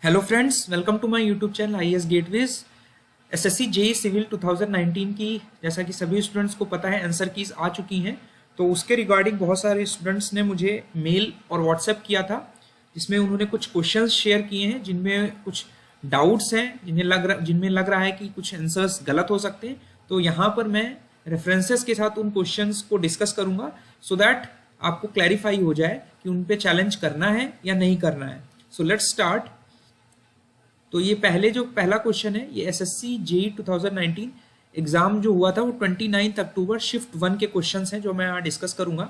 Hello friends, welcome to my YouTube channel IAS Gateways. SSC JEE civil 2019 की जैसा कि सभी स्टूडेंट्स को पता है आंसर कीज आ चुकी हैं। तो उसके रिगार्डिंग बहुत सारे स्टूडेंट्स ने मुझे मेल और व्हाट्सएप किया था, जिसमें उन्होंने कुछ क्वेश्चंस शेयर किए हैं जिनमें कुछ डाउट्स हैं, जिनमें लग रहा है कि कुछ आंसर्स गलत हो सकते हैं। तो यहाँ पर मैं रेफरेंसेस के साथ उन क्वेश्चंस को डिस्कस करूँगा सो दैट आपको क्लैरिफाई हो जाए कि उन पे चैलेंज करना है या नहीं करना है। So let's start. तो ये पहला क्वेश्चन है, ये एसएससी जेईई 2019 एग्जाम जो हुआ था वो 29 अक्टूबर शिफ्ट 1 के क्वेश्चंस हैं जो मैं यहाँ डिस्कस करूंगा।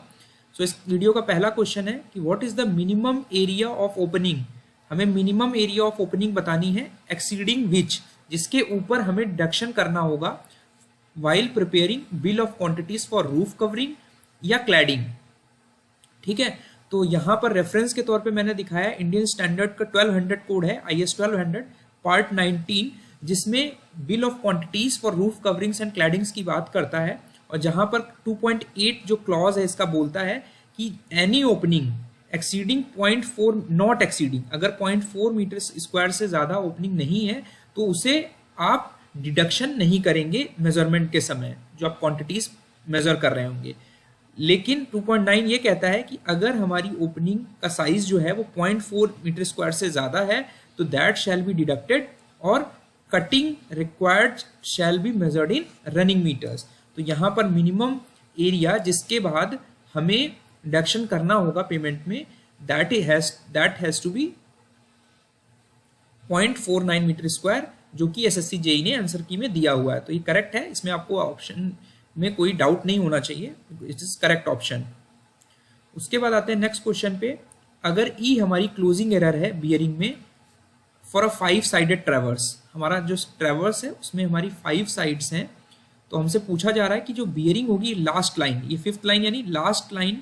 सो इस वीडियो का पहला क्वेश्चन है कि what is the minimum area of opening. हमें मिनिमम एरिया ऑफ ओपनिंग बतानी है एक्सीडिंग विच, जिसके ऊपर हमें डिडक्शन करना होगा while preparing bill of quantities for roof covering या क्लैडिंग। ठीक है, तो यहाँ पर रेफरेंस के तौर पे मैंने दिखाया इंडियन स्टैंडर्ड का 1200 कोड है, आईएस 1200 पार्ट 19, जिसमें bill of quantities for roof coverings and claddings की बात करता है। और जहाँ पर 2.8 जो क्लॉज है इसका बोलता है कि any opening exceeding 0.4 not exceeding, अगर 0.4 मीटर स्क्वायर से ज़्यादा ओपनिंग नहीं है तो उसे आप डिडक्शन नहीं करेंगे मेजरमेंट के समय, जो आप क्वांटिटीज मेजर कर रहे होंगे। लेकिन 2.9 ये कहता है कि अगर हमारी ओपनिंग का साइज जो है वो 0.4 मीटर स्क्वायर से ज़्यादा है तो दैट शैल बी डिडक्टेड और cutting required shall be measured in running metres. तो यहाँ पर मिनिमम एरिया जिसके बाद हमें डिडक्शन करना होगा पेमेंट में, that has to be 0.49 metre square, जो कि एसएससी जेईई ने आंसर की में दिया हुआ है। तो ये करेक्ट है, इसमें आपको ऑप्शन में कोई डाउट नहीं होना चाहिए, इट इज करेक्ट ऑप्शन। उसके बाद आते हैं नेक्स्ट क्वेश्चन पे। अगर ई हमारी क्लोजिंग एरर है बियरिंग में फॉर अ 5 साइडेड ट्रेवर्स, हमारा जो ट्रेवर्स है उसमें हमारी 5 साइड्स हैं, तो हमसे पूछा जा रहा है कि जो बियरिंग होगी लास्ट लाइन, ये 5th लाइन यानी लास्ट लाइन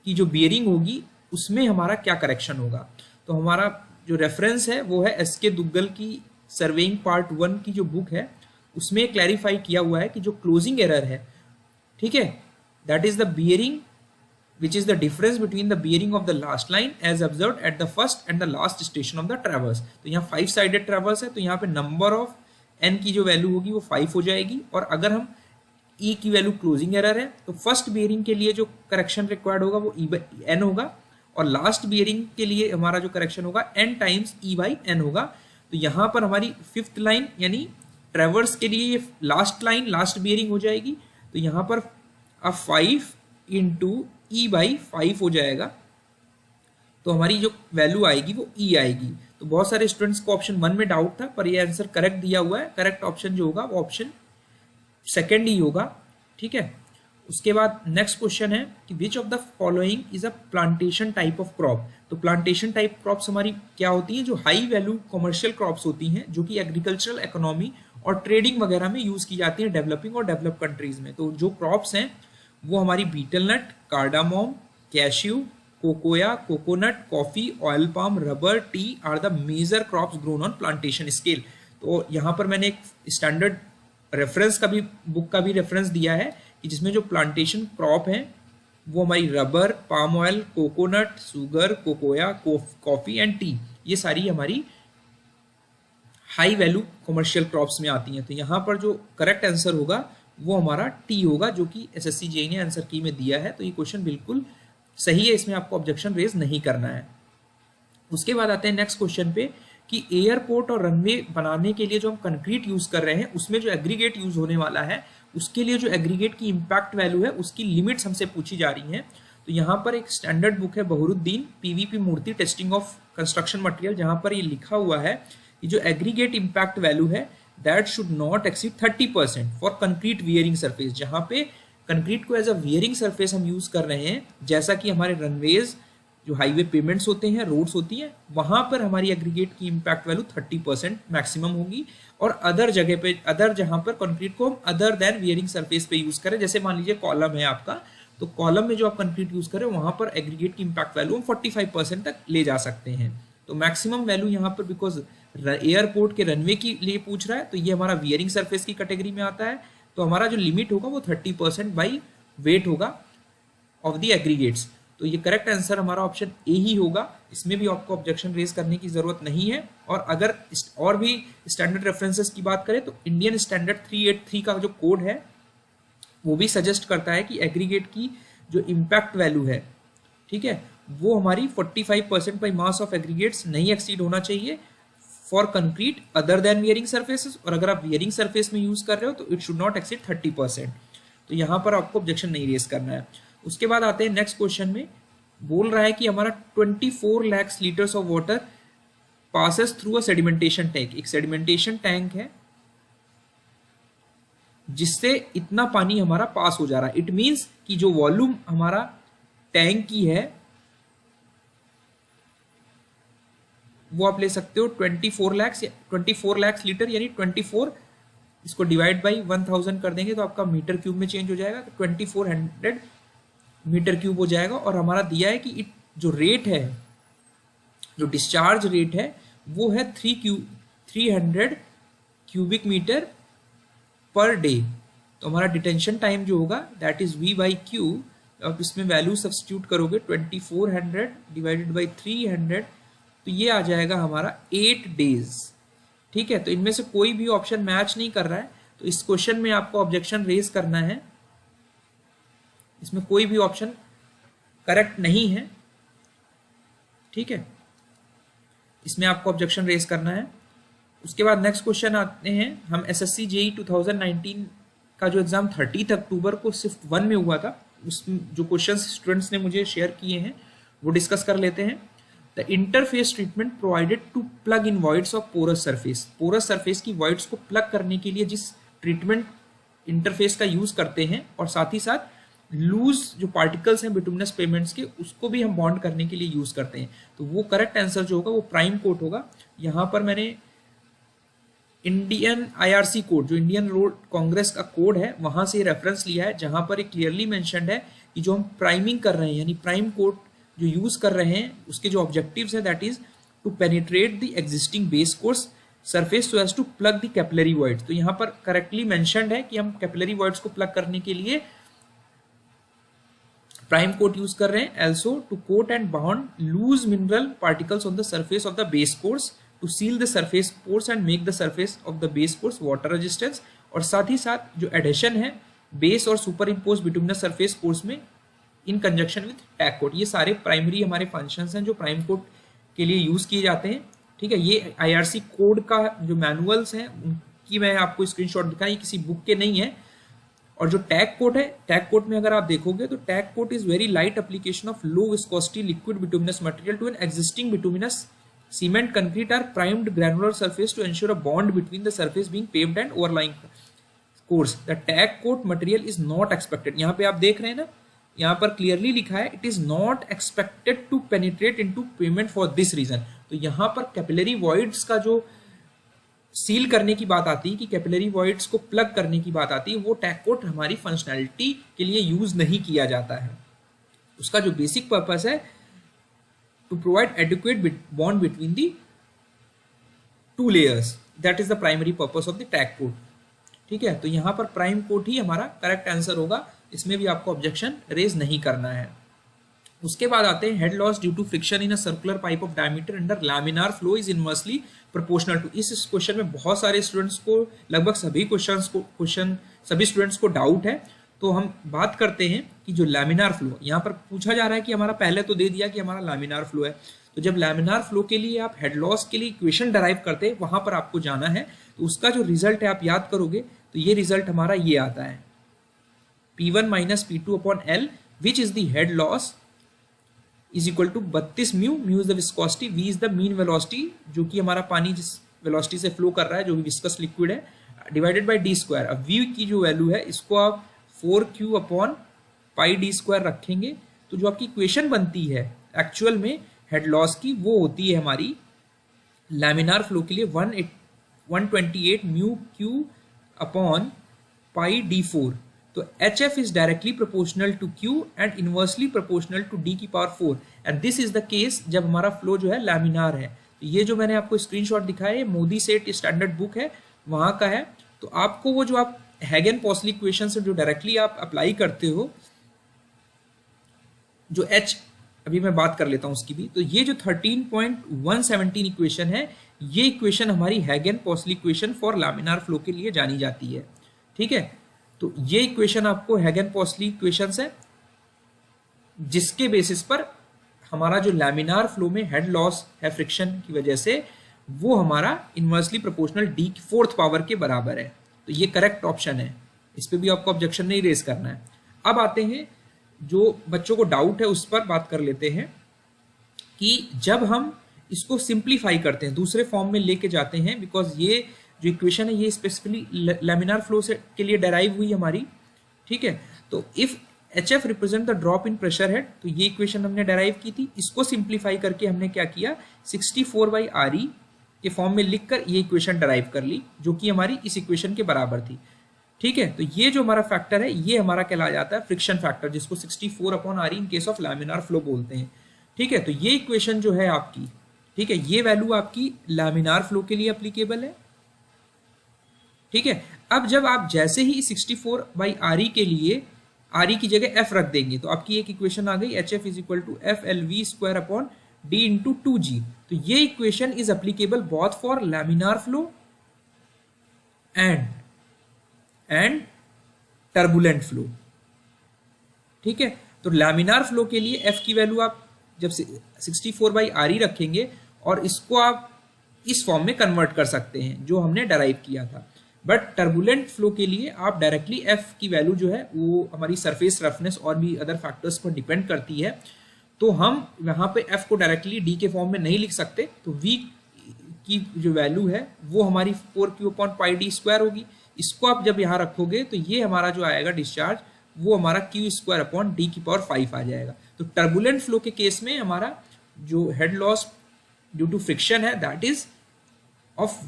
की जो बियरिंग होगी उसमें हमारा क्या करेक्शन होगा। तो हमारा जो रेफरेंस है वो है एसके दुग्गल की सर्वेइंग पार्ट 1 की जो बुक है, उसमें क्लैरिफाई किया हुआ है कि जो क्लोजिंग एरर है, ठीक है, that is the bearing which is the difference between the bearing of the last line as observed at the first and the last station of the traverse. तो यहाँ 5 साइडेड ट्रैवर्स है, तो यहाँ पे number of N की जो value होगी वो 5 हो जाएगी। और अगर हम ई की वैल्यू क्लोजिंग एरर है तो फर्स्ट बियरिंग के लिए जो करेक्शन रिक्वायर्ड होगा वो एन होगा, और लास्ट बियरिंग के लिए हमारा जो करेक्शन होगा N times E by N होगा। तो यहाँ पर हमारी 5th लाइन यानी ट्रेवर्स के लिए ये लास्ट लाइन लास्ट बियरिंग हो जाएगी, तो यहाँ पर 5 इंटू ई बाई 5 हो जाएगा, तो हमारी जो वैल्यू आएगी वो ई आएगी। तो बहुत सारे स्टूडेंट्स को ऑप्शन 1 में डाउट था, पर ये आंसर करेक्ट दिया हुआ है। करेक्ट ऑप्शन जो होगा वो ऑप्शन सेकेंड ही होगा। ठीक है, उसके बाद नेक्स्ट क्वेश्चन है कि which of the following is a plantation type of crop. तो प्लांटेशन टाइप क्रॉप्स हमारी क्या होती हैं, जो हाई वैल्यू कमर्शियल क्रॉप्स होती हैं, जो कि एग्रीकल्चरल इकोनॉमी और ट्रेडिंग वगैरह में यूज की जाती है डेवलपिंग और डेवलप कंट्रीज में। तो जो क्रॉप्स हैं वो हमारी betel nut, cardamom, cashew, cocoa, coconut, coffee, oil palm, rubber, tea are the major crops grown on plantation scale. तो यहाँ पर मैंने एक स्टैंडर्ड रेफरेंस का भी बुक का भी रेफरेंस दिया है कि जिसमें जो प्लांटेशन क्रॉप है वो हमारी rubber, palm oil, coconut, sugar, cocoa, coffee and tea, ये सारी हमारी हाई वैल्यू कमर्शियल क्रॉप्स में आती हैं। तो यहाँ पर जो करेक्ट आंसर होगा वो हमारा टी होगा, जो कि एसएससी जेईई ने आंसर की में दिया है। तो ये क्वेश्चन बिल्कुल सही है, इसमें आपको ऑब्जेक्शन रेज नहीं करना है। उसके बाद आते हैं नेक्स्ट क्वेश्चन पे कि एयरपोर्ट और रनवे बनाने के लिए जो हम कंक्रीट यूज कर रहे हैं उसमें जो एग्रीगेट यूज होने वाला है, उसके लिए जो एग्रीगेट की इम्पैक्ट वैल्यू है उसकी लिमिट्स हमसे पूछी जा रही हैं। तो यहाँ पर एक स्टैंडर्ड बुक है Bahruddin PVP Murthy testing of construction material, जहाँ पर ये लिखा हुआ है कि जो एग्रीगेट इम्पैक्ट वैल्यू है that should not exceed 30% for concrete wearing surface. जहाँ पे कंक्रीट को एज अ वियरिंग सरफेस हम यूज कर रहे हैं, जैसा कि हमारे रनवेज, जो हाईवे पेमेंट्स होते हैं, रोड्स होती हैं, वहां पर हमारी एग्रीगेट की इम्पैक्ट वैल्यू 30% मैक्सिमम होगी। और अदर जगह पे, अदर जहां पर कंक्रीट को हम अदर देन वियरिंग सरफेस पे यूज करें, जैसे मान लीजिए कॉलम है आपका, तो कॉलम में जो आप कंक्रीट यूज करें वहां पर एग्रीगेट की इम्पैक्ट वैल्यू हम 45% तक ले जा सकते हैं। तो मैक्सिमम वैल्यू यहाँ पर बिकॉज एयरपोर्ट के रनवे के लिए पूछ रहा है, तो ये हमारा वियरिंग सरफेस की कैटेगरी में आता है। तो हमारा जो लिमिट होगा वो 30% बाई वेट होगा ऑफ द एग्रीगेट्स। तो ये करेक्ट आंसर हमारा ऑप्शन ए ही होगा, इसमें भी आपको ऑब्जेक्शन रेज करने की जरूरत नहीं है। और अगर और भी स्टैंडर्ड रेफरेंसेस की बात करें तो इंडियन स्टैंडर्ड 383 का जो कोड है वो भी सजेस्ट करता है कि एग्रीगेट की जो इम्पैक्ट वैल्यू है, ठीक है, वो हमारी 45% बाई मास ऑफ एग्रीगेट्स नहीं एक्सीड होना चाहिए for concrete other than wearing surfaces, और अगर आप वियरिंग सर्फेस में यूज कर रहे हो तो इट शुड नॉट एक्सीड 30%। तो यहाँ पर आपको ऑब्जेक्शन नहीं रेज करना है। उसके बाद आते हैं नेक्स्ट क्वेश्चन में, बोल रहा है कि हमारा 24 lakh litres of water passes through a sedimentation tank. एक सेडिमेंटेशन टैंक है जिससे इतना पानी हमारा पास हो जा रहा है। इट मींस कि जो वॉल्यूम हमारा टैंक की है वो आप ले सकते हो 24 लाख लीटर, यानी 24 इसको डिवाइड बाई 1000 कर देंगे तो आपका मीटर क्यूब में चेंज हो जाएगा, तो 2400 मीटर क्यूब हो जाएगा। और हमारा दिया है कि जो रेट है, जो डिस्चार्ज रेट है वो है 300 क्यूबिक मीटर पर डे। तो हमारा डिटेंशन टाइम जो होगा that is V by Q. आप इसमें वैल्यू सब्स्टिट्यूट करोगे 2400 डिवाइडेड बाई 300, तो ये आ जाएगा हमारा 8 डेज, ठीक है। तो इनमें से कोई भी ऑप्शन मैच नहीं कर रहा है, तो इस क्वेश्चन में आपको ऑब्जेक्शन रेज करना है। इसमें कोई भी ऑप्शन करेक्ट नहीं है, ठीक है, इसमें आपको ऑब्जेक्शन रेज करना है। उसके बाद नेक्स्ट क्वेश्चन आते हैं हम एसएससी जेई 2019 का जो एग्जाम 30 अक्टूबर को शिफ्ट 1 में हुआ था, उसमें जो क्वेश्चंस स्टूडेंट्स ने मुझे शेयर किए हैं वो डिस्कस कर लेते हैं। The interface treatment provided to plug in voids of porous surface. Porous surface की वॉइड्स को प्लग करने के लिए जिस ट्रीटमेंट इंटरफेस का यूज करते हैं, और साथ ही साथ लूज जो पार्टिकल्स हैं बिटुमिनस पेमेंट्स के, उसको भी हम बॉन्ड करने के लिए यूज करते हैं। तो वो करेक्ट आंसर जो होगा वो प्राइम कोट होगा। यहाँ पर मैंने इंडियन IRC कोड, जो इंडियन रोड कांग्रेस का कोड है, वहां से रेफरेंस लिया है, जहां पर एक क्लियरली मेंशन्ड है कि जो हम प्राइमिंग कर रहे हैं, यानी प्राइम कोड जो यूज कर रहे हैं, उसके जो ऑब्जेक्टिव्स हैं that is to penetrate the existing base course surface so as to plug the capillary voids. तो यहाँ पर करेक्टली मेंशन्ड है कि हम कैपिलरी वॉइड्स को प्लग करने के लिए प्राइम कोट यूज कर रहे हैं। Also to coat and bound loose mineral particles on the surface of the base course to seal the surface pores and make the surface of the base course water resistance. और साथ ही साथ जो addition है base और superimpose bituminous surface course में in conjunction with tack coat, ये सारे प्राइमरी हमारे फंक्शंस हैं जो प्राइम कोट के लिए यूज किए जाते हैं, ठीक है। ये IRC कोड का जो मैनुअल्स हैं उनकी मैं आपको स्क्रीनशॉट दिखाई, किसी बुक के नहीं है। और जो टैग कोट है, टैग कोट में अगर आप देखोगे तो tack coat is very light application of low viscosity liquid bituminous material to an existing bituminous cement, concrete are primed granular surface to ensure a bond between the surface being paved and overlying course. The tag coat material is not expected. यहाँ पे आप देख रहे हैं ना, यहाँ पर clearly लिखा है it is not expected to penetrate into pavement for this reason. तो यहाँ पर कैपिलरी वॉइड्स का जो सील करने की बात आती है, कि कैपिलरी वॉइड्स को प्लग करने की बात आती है, वो टैग कोट हमारी फंक्शनैलिटी के लिए यूज नहीं किया जाता है। उसका जो बेसिक पर्पस है to provide adequate bond between the two layers, that is the primary purpose of the tag coat, ठीक है। तो यहाँ पर प्राइम कोट ही हमारा करेक्ट आंसर होगा, इसमें भी आपको ऑब्जेक्शन रेज नहीं करना है। उसके बाद आते हैं head loss due to friction in a circular pipe of diameter under laminar flow is inversely proportional to. इस क्वेश्चन में बहुत सारे स्टूडेंट्स को, लगभग सभी स्टूडेंट्स को डाउट है। तो हम बात करते हैं कि जो लैमिनार फ्लो, यहाँ पर पूछा जा रहा है कि हमारा पहले तो दे दिया कि हमारा लैमिनार फ्लो है, तो जब लैमिनार फ्लो के लिए आप हेड लॉस के लिए इक्वेशन डराइव करते हैं, वहां पर आपको जाना है। तो उसका जो रिजल्ट है आप याद करोगे तो ये रिजल्ट हमारा ये आता है P1 minus P2 upon L, which is the head loss is equal to 32 mu, mu is the viscosity, V is the mean velocity, जो कि हमारा पानी जिस वेलोसिटी से फ्लो कर रहा है, जो भी विस्कस लिक्विड है, डिवाइडेड बाई d²। अब V की जो वैल्यू है इसको आप 4Q अपॉन पाई d² रखेंगे, तो जो आपकी इक्वेशन बनती है एक्चुअल में हेड लॉस की, वो होती है हमारी लैमिनार फ्लो के लिए 128 mu Q upon pi d4। तो HF is directly proportional to Q and inversely proportional to D की power 4, and this is the case जब हमारा फ्लो जो है लैमिनार है। तो ये जो मैंने आपको स्क्रीनशॉट दिखाया है मोदी सेट स्टैंडर्ड बुक है, वहां का है। तो आपको वो जो आप हैगन-पॉसली इक्वेशन से जो डायरेक्टली आप अप्लाई करते हो, जो अभी मैं बात कर लेता हूं उसकी भी। तो ये जो 13.117 इक्वेशन है, ये इक्वेशन हमारी Hagen Poiseuille equation for laminar flow के लिए जानी जाती है। ठीक है, तो ये इक्वेशन आपको हैगन पॉसली इक्वेशंस है, जिसके बेसिस पर हमारा जो लैमिनार फ्लो में हेड लॉस है फ्रिक्शन की वजह से, वो हमारा इनवर्सली प्रोपोर्शनल डी की 4th पावर के बराबर है। तो ये करेक्ट ऑप्शन है, इस पे भी आपको ऑब्जेक्शन नहीं रेज करना है। अब आते हैं, जो बच्चों को डाउट है उस पर बात कर लेते हैं कि जब हम इसको सिंप्लीफाई करते हैं, दूसरे फॉर्म में लेके जाते हैं, बिकॉज ये जो इक्वेशन है ये स्पेसिफिकली लैमिनार फ्लो से के लिए डेराइव हुई हमारी। ठीक है, तो if HF represent the drop in pressure head, तो ये इक्वेशन हमने डेराइव की थी। इसको सिंप्लीफाई करके हमने क्या किया, 64/RE के फॉर्म में लिखकर ये इक्वेशन डेराइव कर ली, जो कि हमारी इस इक्वेशन के बराबर थी। ठीक है, तो ये जो हमारा फैक्टर है ये हमारा कहला जाता है फ्रिक्शन फैक्टर, जिसको 64/RE in case of laminar flow बोलते हैं। ठीक है, तो ये इक्वेशन जो है आपकी, ठीक है, ये वैल्यू आपकी लैमिनार फ्लो के लिए एप्लीकेबल है। ठीक है, अब जब आप जैसे ही 64/RE के लिए RE की जगह F रख देंगे, तो आपकी एक इक्वेशन आ गई, HF is equal to FLV² / D/2G। तो ये equation is applicable both for laminar flow and turbulent flow. ठीक है, तो लैमिनार फ्लो के लिए F की वैल्यू आप जब 64/RE रखेंगे और इसको आप इस फॉर्म में कन्वर्ट कर सकते हैं जो हमने डेराइव किया था। बट टर्बुलेंट फ्लो के लिए आप डायरेक्टली F की वैल्यू जो है वो हमारी सरफेस रफनेस और भी अदर फैक्टर्स पर डिपेंड करती है, तो हम यहाँ पे F को डायरेक्टली D के फॉर्म में नहीं लिख सकते। तो V की जो वैल्यू है वो हमारी 4Q/πD² होगी। इसको आप जब यहाँ रखोगे तो ये हमारा जो आएगा डिस्चार्ज, वो हमारा Q²/D⁵ आ जाएगा। तो टर्बुलेंट फ्लो के केस में हमारा जो head loss due to friction है that is of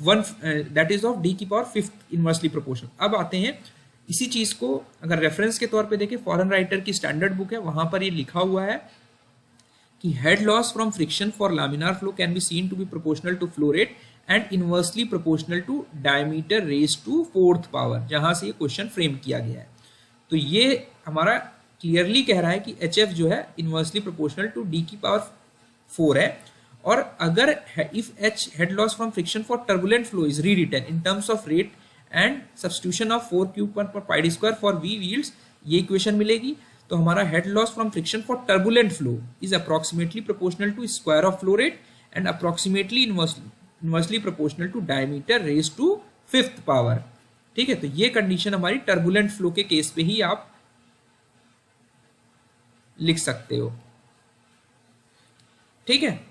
D⁵ inversely proportional. अब आते हैं इसी चीज को अगर रेफरेंस के तौर पे देखें, फॉरेन राइटर की स्टैंडर्ड बुक है, वहां पर ये लिखा हुआ है कि head loss from friction for laminar flow can be seen to be proportional to flow rate and inversely proportional to diameter raise to 4th power, जहां से ये क्वेश्चन फ्रेम किया गया है। तो ये हमारा क्लियरली कह रहा है कि HF जो है इनवर्सली प्रोपोर्शनल टू D⁴ है। और अगर if H head loss from friction for turbulent flow is rewritten in terms of rate and substitution of 4Q/πD² for V yields, ये इक्वेशन मिलेगी। तो हमारा head loss from friction for turbulent flow is approximately proportional to square of flow rate and approximately inversely proportional to diameter raise to 5th power. ठीक है, तो ये condition हमारी turbulent flow के केस पे ही आप लिख सकते हो। ठीक है,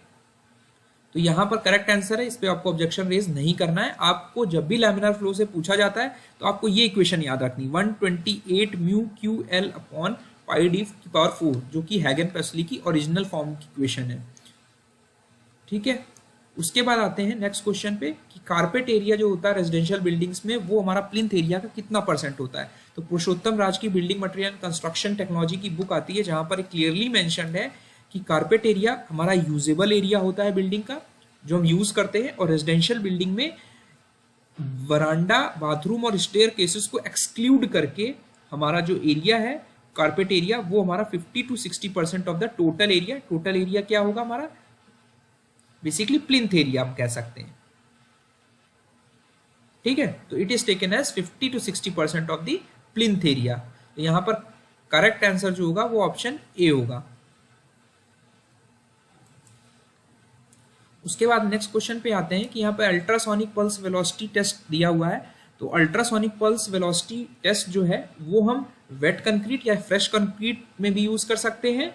तो यहां पर करेक्ट आंसर है, इस पे आपको ऑब्जेक्शन रेज नहीं करना है। आपको जब भी लैमिनार फ्लो से पूछा जाता है तो आपको ये इक्वेशन याद रखनी, 128 μQL/πD⁴, जो कि हैगन पेस्ली की ओरिजिनल फॉर्म की इक्वेशन है। ठीक है, उसके बाद आते हैं नेक्स्ट क्वेश्चन पे कि कारपेट एरिया जो होता है रेजिडेंशियल बिल्डिंग्स में, वो हमारा प्लिंथ एरिया का कितना % होता है। तो पुरुषोत्तम राज की बिल्डिंग मटेरियल कंस्ट्रक्शन टेक्नोलॉजी की बुक आती है, जहां पर क्लियरली मेंशन्ड है कि कारपेट एरिया हमारा यूजेबल एरिया होता है बिल्डिंग का, जो हम यूज करते हैं। और रेजिडेंशियल बिल्डिंग में वरांडा, बाथरूम और स्टेयर केसेस को एक्सक्लूड करके हमारा जो एरिया है कारपेट एरिया, वो हमारा 50 to 60% of the total area. Total area क्या होगा हमारा, बेसिकली प्लिंथ एरिया हम कह सकते हैं। ठीक है, तो it is taken as 50 to 60% of the plinth area. तो यहां पर करेक्ट आंसर जो होगा वो ऑप्शन ए होगा। उसके बाद नेक्स्ट क्वेश्चन पे आते हैं कि यहाँ पे अल्ट्रासोनिक पल्स वेलोसिटी टेस्ट दिया हुआ है। तो अल्ट्रासोनिक पल्स वेलोसिटी टेस्ट जो है वो हम वेट कंक्रीट या फ्रेश कंक्रीट में भी यूज कर सकते हैं,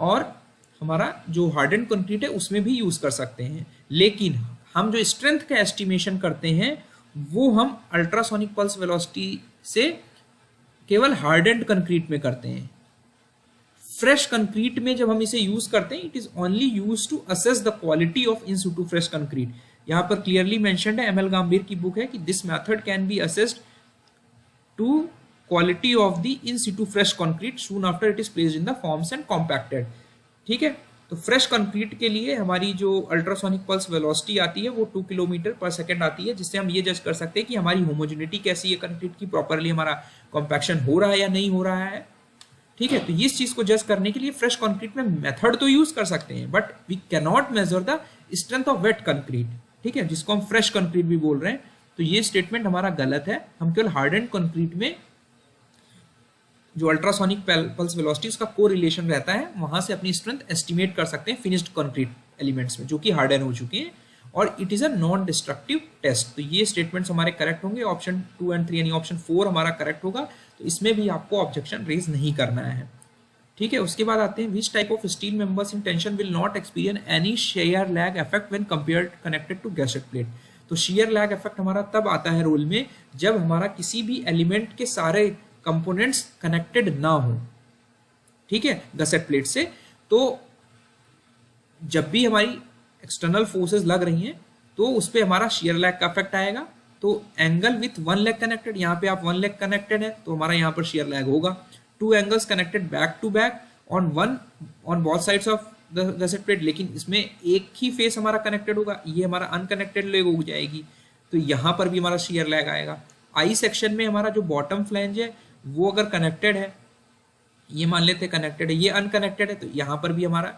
और हमारा जो हार्डन कंक्रीट है उसमें भी यूज कर सकते हैं। लेकिन हम जो स्ट्रेंथ का एस्टिमेशन करते हैं वो हम अल्ट्रासोनिक पल्स वेलोसिटी से केवल हार्डन कंक्रीट में करते हैं। फ्रेश कंक्रीट में जब हम इसे यूज करते हैं, it is only use to assess the quality of in situ fresh concrete. यहां पर क्लियरली मेंशन्ड है, ML गांभीर की बुक है, कि this method can be assessed to quality of the in situ fresh concrete soon after it is placed in the forms and compacted. ठीक है, तो fresh concrete के लिए हमारी जो अल्ट्रासोनिक पल्स वेलोसिटी आती है वो 2 km/s आती है, जिससे हम ये जज कर सकते हैं कि हमारी होमोजेनिटी कैसी है कंक्रीट की, प्रॉपरली हमारा कॉम्पैक्शन हो रहा है या नहीं हो रहा है। ठीक है, तो ये इस चीज को जज करने के लिए फ्रेश कंक्रीट में मेथड तो यूज कर सकते हैं, but we can not measure the strength of wet concrete, ठीक है, जिसको हम फ्रेश कंक्रीट भी बोल रहे हैं। तो ये स्टेटमेंट हमारा गलत है। हम केवल हार्डन कंक्रीट में जो अल्ट्रासोनिक पल्स वेलोसिटी उसका को रिलेशन रहता है, वहां से अपनी स्ट्रेंथ एस्टिमेट कर सकते हैं फिनिश्ड कंक्रीट एलिमेंट्स में जो कि हार्डन हो चुके हैं, और it is a non destructive test. तो ये स्टेटमेंट्स हमारे करेक्ट होंगे, ऑप्शन 2 एंड 3 यानी ऑप्शन 4 हमारा करेक्ट होगा। तो इसमें भी आपको ऑब्जेक्शन रेज नहीं करना है, ठीक है। उसके बाद आते हैं, which type of steel members in tension will not experience any shear lag effect when compared connected to gusset plate. तो शेयर लैग इफेक्ट हमारा तब आता है रोल में जब हमारा किसी भी एलिमेंट के सारे कंपोनेंट्स कनेक्टेड ना हो, ठीक है, गसेट प्लेट से। तो जब भी हमारी एक्सटर्नल फोर्सेस लग रही हैं तो उस पर हमारा शेयर लैग का इफेक्ट आएगा। तो angle with one leg connected, यहाँ पे आप वन लेग कनेक्टेड है तो हमारा यहाँ पर शेयर लैग होगा। Two angles connected back to back on both sides of the gusset plate, लेकिन इसमें एक ही फेस हमारा कनेक्टेड होगा, ये हमारा अनकनेक्टेड लेग हो जाएगी, तो यहाँ पर भी हमारा शेयर लैग आएगा। आई सेक्शन में हमारा जो बॉटम फ्लैंज है वो अगर कनेक्टेड है, ये मान लेते कनेक्टेड है, ये अनकनेक्टेड है, तो यहाँ पर भी हमारा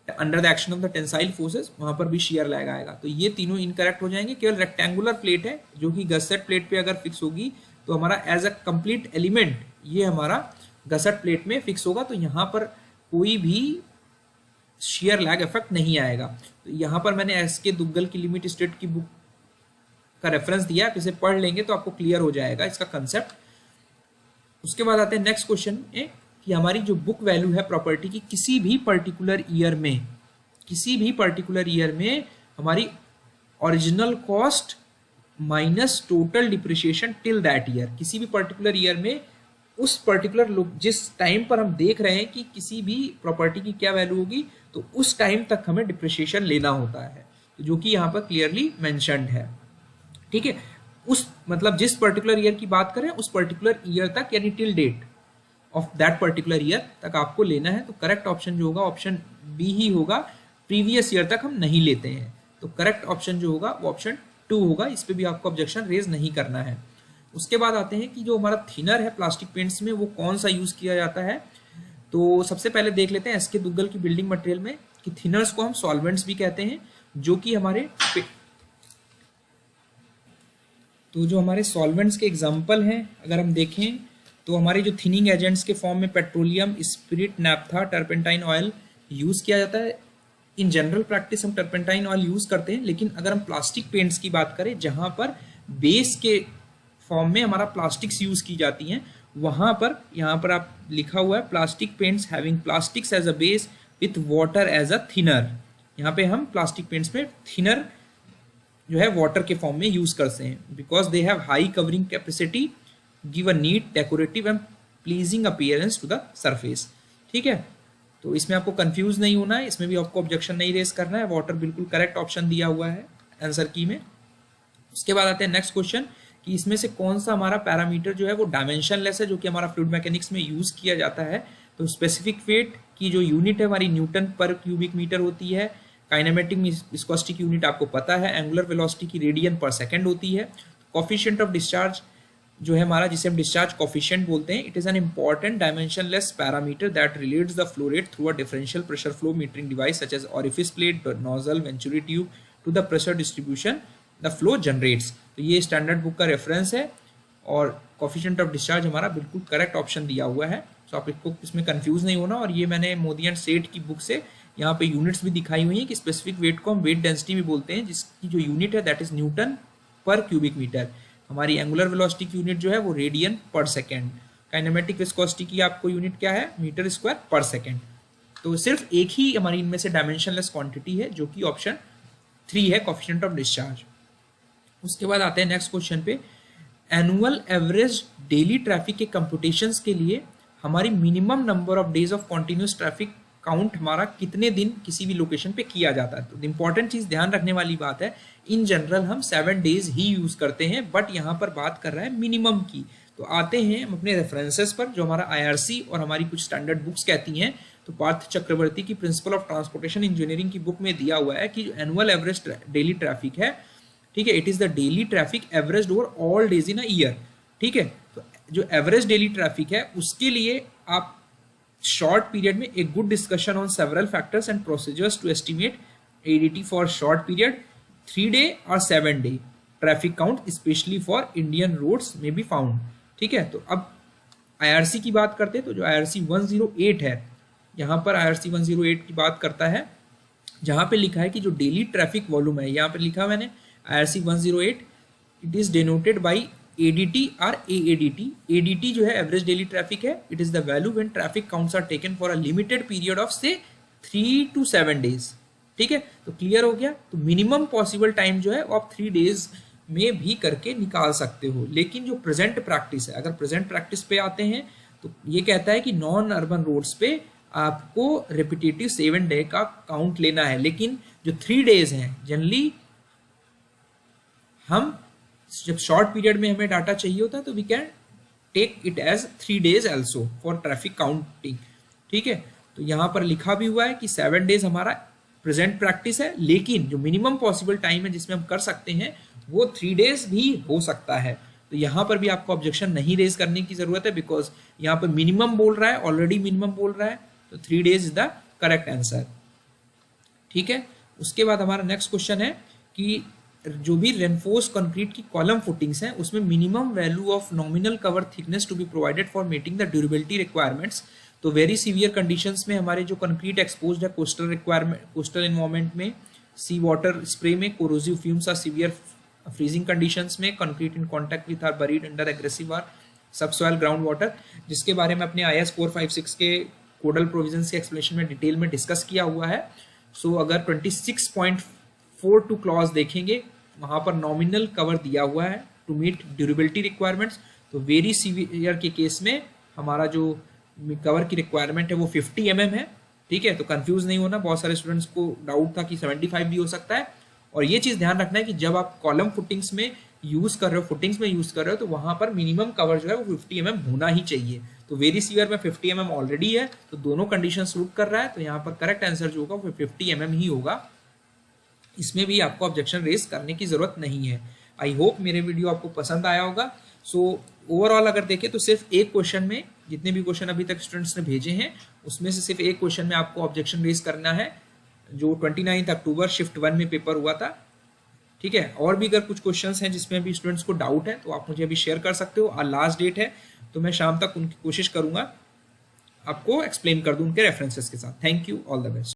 under the action of the tensile forces वहां पर भी शेयर लैग आएगा। तो ये तीनों इनकरेक्ट हो जाएंगे। केवल रेक्टेंगुलर प्लेट है जो कि गसेट प्लेट पे अगर फिक्स होगी तो हमारा एज अ कंप्लीट एलिमेंट ये हमारा गसेट प्लेट में फिक्स होगा, तो यहाँ पर कोई भी शेयर लैग इफेक्ट नहीं आएगा। तो यहाँ पर मैंने एस के दुग्गल की लिमिट स्टेट की बुक का रेफरेंस दिया, आप इसे पढ़ लेंगे तो आपको क्लियर हो जाएगा इसका कंसेप्ट। उसके बाद आते हैं नेक्स्ट क्वेश्चन में कि हमारी जो बुक वैल्यू है प्रॉपर्टी की किसी भी पर्टिकुलर ईयर में हमारी original cost minus total depreciation till that year, किसी भी पर्टिकुलर ईयर में उस पर्टिकुलर जिस टाइम पर हम देख रहे हैं कि किसी भी प्रॉपर्टी की क्या वैल्यू होगी, तो उस टाइम तक हमें डिप्रिसिएशन लेना होता है, जो कि यहाँ पर क्लियरली मेंशन्ड है, ठीक है। उस मतलब जिस पर्टिकुलर ईयर की बात करें उस पर्टिकुलर ईयर तक यानी till date of that particular year तक आपको लेना है। तो करेक्ट ऑप्शन जो होगा ऑप्शन बी ही होगा, प्रीवियस ईयर तक हम नहीं लेते हैं। तो करेक्ट ऑप्शन जो होगा वो ऑप्शन 2 होगा, इस पे भी आपको ऑब्जेक्शन रेज नहीं करना है। उसके बाद आते हैं कि जो हमारा थिनर है प्लास्टिक पेंट्स में वो कौन सा यूज किया जाता है। तो सबसे पहले देख लेते हैं एसके दुग्गल की बिल्डिंग मटेरियल में कि थिनर्स को हम सॉल्वेंट्स भी कहते हैं, जो कि हमारे सॉल्वेंट्स के एग्जाम्पल हैं अगर हम देखें तो हमारे जो थिनिंग एजेंट्स के फॉर्म में petroleum, spirit, नैप्था, turpentine oil use किया जाता है। इन जनरल प्रैक्टिस हम टर्पेंटाइन ऑयल यूज करते हैं, लेकिन अगर हम प्लास्टिक पेंट्स की बात करें जहां पर बेस के फॉर्म में हमारा प्लास्टिक्स यूज की जाती हैं, वहां पर यहाँ पर आप लिखा हुआ है plastic paints having plastics as a base with water as a thinner. यहाँ पे हम प्लास्टिक पेंट्स में थिनर जो है वाटर के फॉर्म में यूज करते हैं, because they have high covering capacity, give a neat, decorative and pleasing appearance to the surface, ठीक है। तो इसमें आपको कंफ्यूज नहीं होना है, इसमें भी आपको ऑब्जेक्शन नहीं रेज करना है, वाटर बिल्कुल करेक्ट ऑप्शन दिया हुआ है आंसर की में। उसके बाद आते हैं नेक्स्ट क्वेश्चन कि इसमें से कौन सा हमारा पैरामीटर जो है वो डायमेंशनलेस है, जो कि हमारा फ्लूइड मैकेनिक्स में यूज किया जाता है। तो स्पेसिफिक वेट की जो यूनिट है हमारी न्यूटन पर क्यूबिक मीटर होती है, काइनेमेटिक विस्कोसिटी की यूनिट आपको पता है, एंगुलर वेलोसिटी की रेडियन पर सेकंड होती है। कोफिशिएंट ऑफ डिस्चार्ज जो है हमारा, जिसे हम डिस्चार्ज कोफिशिएंट बोलते हैं, it is an important dimensionless parameter that relates the flow rate through a differential pressure flow metering device such as orifice plate, nozzle, venturi tube to the pressure distribution the flow generates. तो ये standard book का reference है और coefficient of discharge हमारा बिल्कुल correct option दिया हुआ है, तो आप इसको इसमें कंफ्यूज नहीं होना। और ये मैंने मोदी एंड सेठ की बुक से यहाँ पे यूनिट्स भी दिखाई हुई है कि स्पेसिफिक वेट को हम वेट डेंसिटी भी बोलते हैं, जिसकी जो यूनिट है दैट इज न्यूटन पर क्यूबिक मीटर। हमारी एंगुलर वेलोसिटी की यूनिट जो है वो रेडियन पर सेकेंड। काइनेमेटिक विस्कोसिटी की आपको यूनिट क्या है, मीटर स्क्वायर पर सेकेंड। तो सिर्फ एक ही हमारी इनमें से डायमेंशनलेस क्वांटिटी है, जो कि ऑप्शन 3 है, कोफिशिएंट ऑफ डिस्चार्ज। उसके बाद आते हैं नेक्स्ट क्वेश्चन पे, एनुअल एवरेज डेली ट्रैफिक के कंप्यूटेशंस के लिए हमारी minimum number of days of continuous traffic count हमारा कितने दिन किसी भी लोकेशन पे किया जाता है। तो इंपॉर्टेंट चीज ध्यान रखने वाली बात है, इन जनरल हम 7 डेज ही यूज करते हैं, बट यहाँ पर बात कर रहा है मिनिमम की। तो आते हैं हम अपने रेफरेंसेस पर, जो हमारा IRC और हमारी कुछ स्टैंडर्ड बुक्स कहती हैं। तो पार्थ चक्रवर्ती की प्रिंसिपल ऑफ ट्रांसपोर्टेशन इंजीनियरिंग की बुक में दिया हुआ है कि जो एनुअल एवरेज डेली ट्रैफिक है, ठीक है, it is the daily traffic average over all days in a year, ठीक है। तो जो एवरेज डेली ट्रैफिक है उसके लिए आप शॉर्ट पीरियड में एक good discussion on several factors and procedures to estimate ADT for short period 3 day और 7 day traffic count specially for Indian roads में बी फाउंड। ठीक है, तो अब IRC की बात करते हैं तो जो IRC 108 है, यहाँ पर IRC 108 की बात करता है जहाँ पे लिखा है कि जो डेली ट्रैफिक वॉल्यूम है, यहाँ पे लिखा है मैंने IRC 108, it is denoted by ADT और AADT। ADT जो है एवरेज डेली ट्रैफिक है, it is the value when traffic counts are taken for a limited period of say 3 to 7 days। ठीक है, तो क्लियर हो गया। तो मिनिमम पॉसिबल टाइम जो है वो आप 3 days में भी करके निकाल सकते हो। लेकिन जो प्रेजेंट प्रैक्टिस है, अगर प्रेजेंट प्रैक्टिस पे आते हैं तो ये कहता है कि नॉन अर्बन रोड्स पे आपको रिपीटेटिव 7 day का काउंट लेना है। लेकिन जो 3 days हैं, जनरली हम जब शॉर्ट पीरियड में हमें डाटा चाहिए होता है तो we can take it as 3 days also for traffic counting. ठीक है, तो यहाँ पर लिखा भी हुआ है कि 7 days हमारा प्रेजेंट प्रैक्टिस है, लेकिन जो मिनिमम पॉसिबल टाइम है जिसमें हम कर सकते हैं वो 3 days भी हो सकता है। तो यहाँ पर भी आपको ऑब्जेक्शन नहीं रेज करने की जरूरत है, बिकॉज यहाँ पर मिनिमम बोल रहा है, ऑलरेडी मिनिमम बोल रहा है, तो 3 days is the correct answer. ठीक है, उसके बाद हमारा नेक्स्ट क्वेश्चन है कि जो भी रेनफोर्स कंक्रीट की कॉलम फुटिंग्स हैं उसमें minimum value of nominal cover thickness to be provided for meeting the durability requirements. तो वेरी सीवियर कंडीशंस में हमारे जो कंक्रीट एक्सपोज्ड है कोस्टल रिक्वायरमेंट, कोस्टल एनवायरमेंट में, सी वाटर स्प्रे में, corrosive fumes or severe freezing conditions में, concrete in contact with or buried under aggressive or subsoil ground water, जिसके बारे में अपने IS 456 के कोडल प्रोविजंस के एक्सप्लेनेशन में डिटेल में डिस्कस किया हुआ है। सो अगर 26.42 क्लॉज देखेंगे वहाँ पर नॉमिनल कवर दिया हुआ है टू मीट ड्यूरेबिलिटी रिक्वायरमेंट्स। तो वेरी सीवियर के केस में हमारा जो कवर की रिक्वायरमेंट है वो 50 mm है। ठीक है, तो कंफ्यूज नहीं होना, बहुत सारे स्टूडेंट्स को डाउट था कि 75 भी हो सकता है। और ये चीज़ ध्यान रखना है कि जब आप कॉलम फुटिंग्स में यूज़ कर रहे हो, फुटिंग्स में यूज़ कर रहे हो, तो वहाँ पर मिनिमम कवर जो है वो 50 mm होना ही चाहिए। तो वेरी सीवियर में 50 mm ऑलरेडी है, तो दोनों कंडीशन सूट कर रहा है, तो यहाँ पर करेक्ट आंसर जो होगा वो 50 mm ही होगा। इसमें भी आपको ऑब्जेक्शन रेज करने की जरूरत नहीं है। आई होप मेरे वीडियो आपको पसंद आया होगा। सो ओवरऑल अगर देखें तो सिर्फ एक क्वेश्चन में, जितने भी क्वेश्चन अभी तक स्टूडेंट्स ने भेजे हैं उसमें से सिर्फ एक क्वेश्चन में आपको ऑब्जेक्शन रेज करना है, जो 29 अक्टूबर शिफ्ट 1 में पेपर हुआ था। ठीक है, और भी अगर कुछ क्वेश्चंस हैं जिसमें भी स्टूडेंट्स को डाउट है तो आप मुझे अभी शेयर कर सकते हो। आज लास्ट डेट है, तो मैं शाम तक उनकी कोशिश करूंगा आपको एक्सप्लेन कर दूं उनके रेफरेंसेस के साथ। Thank you, all the best.